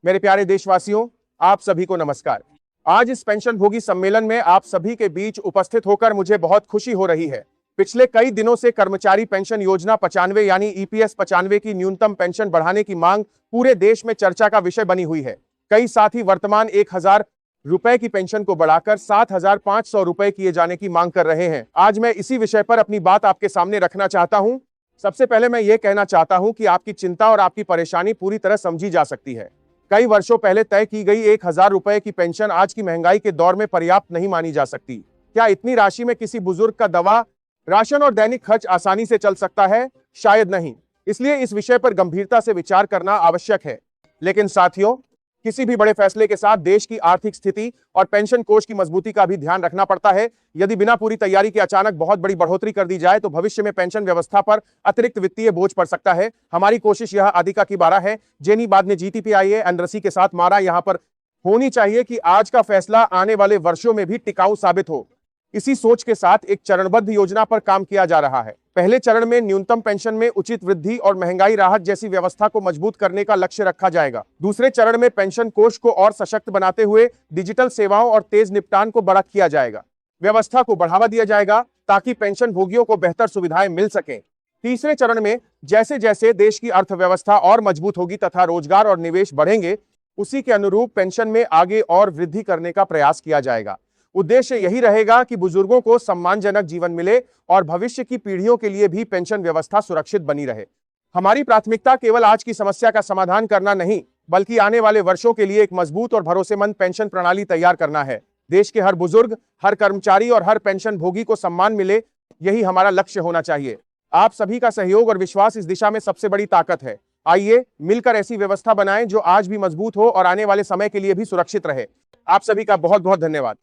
मेरे प्यारे देशवासियों, आप सभी को नमस्कार। आज इस पेंशन भोगी सम्मेलन में आप सभी के बीच उपस्थित होकर मुझे बहुत खुशी हो रही है। पिछले कई दिनों से कर्मचारी पेंशन योजना 95 यानी ईपीएस 95 की न्यूनतम पेंशन बढ़ाने की मांग पूरे देश में चर्चा का विषय बनी हुई है। कई साथी वर्तमान 1000 रुपए की पेंशन को बढ़ाकर 7500 रुपए किए जाने की मांग कर रहे हैं। आज मैं इसी विषय पर अपनी बात आपके सामने रखना चाहता हूं। सबसे पहले मैं ये कहना चाहता हूं कि आपकी चिंता और आपकी परेशानी पूरी तरह समझी जा सकती है। कई वर्षों पहले तय की गई 1000 रुपए की पेंशन आज की महंगाई के दौर में पर्याप्त नहीं मानी जा सकती। क्या इतनी राशि में किसी बुजुर्ग का दवा, राशन और दैनिक खर्च आसानी से चल सकता है? शायद नहीं। इसलिए इस विषय पर गंभीरता से विचार करना आवश्यक है। लेकिन साथियों, किसी भी बड़े फैसले के साथ देश की आर्थिक स्थिति और पेंशन कोष की मजबूती का भी ध्यान रखना पड़ता है। यदि बिना पूरी तैयारी के अचानक बहुत बड़ी बढ़ोतरी कर दी जाए तो भविष्य में पेंशन व्यवस्था पर अतिरिक्त वित्तीय बोझ पड़ सकता है। हमारी कोशिश यह आदिका की बारह है, जेनी बाद ने जीटीपीआईए एनरसी के साथ मारा यहां पर होनी चाहिए कि आज का फैसला आने वाले वर्षों में भी टिकाऊ साबित हो। इसी सोच के साथ एक चरणबद्ध योजना पर काम किया जा रहा है। पहले चरण में न्यूनतम पेंशन में उचित वृद्धि और महंगाई राहत जैसी व्यवस्था को मजबूत करने का लक्ष्य रखा जाएगा। दूसरे चरण में पेंशन कोष को और सशक्त बनाते हुए डिजिटल सेवाओं और तेज निपटान को बड़ा किया जाएगा। व्यवस्था को बढ़ावा दिया जाएगा ताकि पेंशन भोगियों को बेहतर सुविधाएं मिल सकें। तीसरे चरण में जैसे जैसे देश की अर्थव्यवस्था और मजबूत होगी तथा रोजगार और निवेश बढ़ेंगे, उसी के अनुरूप पेंशन में आगे और वृद्धि करने का प्रयास किया जाएगा। उद्देश्य यही रहेगा कि बुजुर्गों को सम्मानजनक जीवन मिले और भविष्य की पीढ़ियों के लिए भी पेंशन व्यवस्था सुरक्षित बनी रहे। हमारी प्राथमिकता केवल आज की समस्या का समाधान करना नहीं, बल्कि आने वाले वर्षों के लिए एक मजबूत और भरोसेमंद पेंशन प्रणाली तैयार करना है। देश के हर बुजुर्ग, हर कर्मचारी और हर पेंशन भोगी को सम्मान मिले, यही हमारा लक्ष्य होना चाहिए। आप सभी का सहयोग और विश्वास इस दिशा में सबसे बड़ी ताकत है। आइए मिलकर ऐसी व्यवस्था बनाएं जो आज भी मजबूत हो और आने वाले समय के लिए भी सुरक्षित रहे। आप सभी का बहुत बहुत धन्यवाद।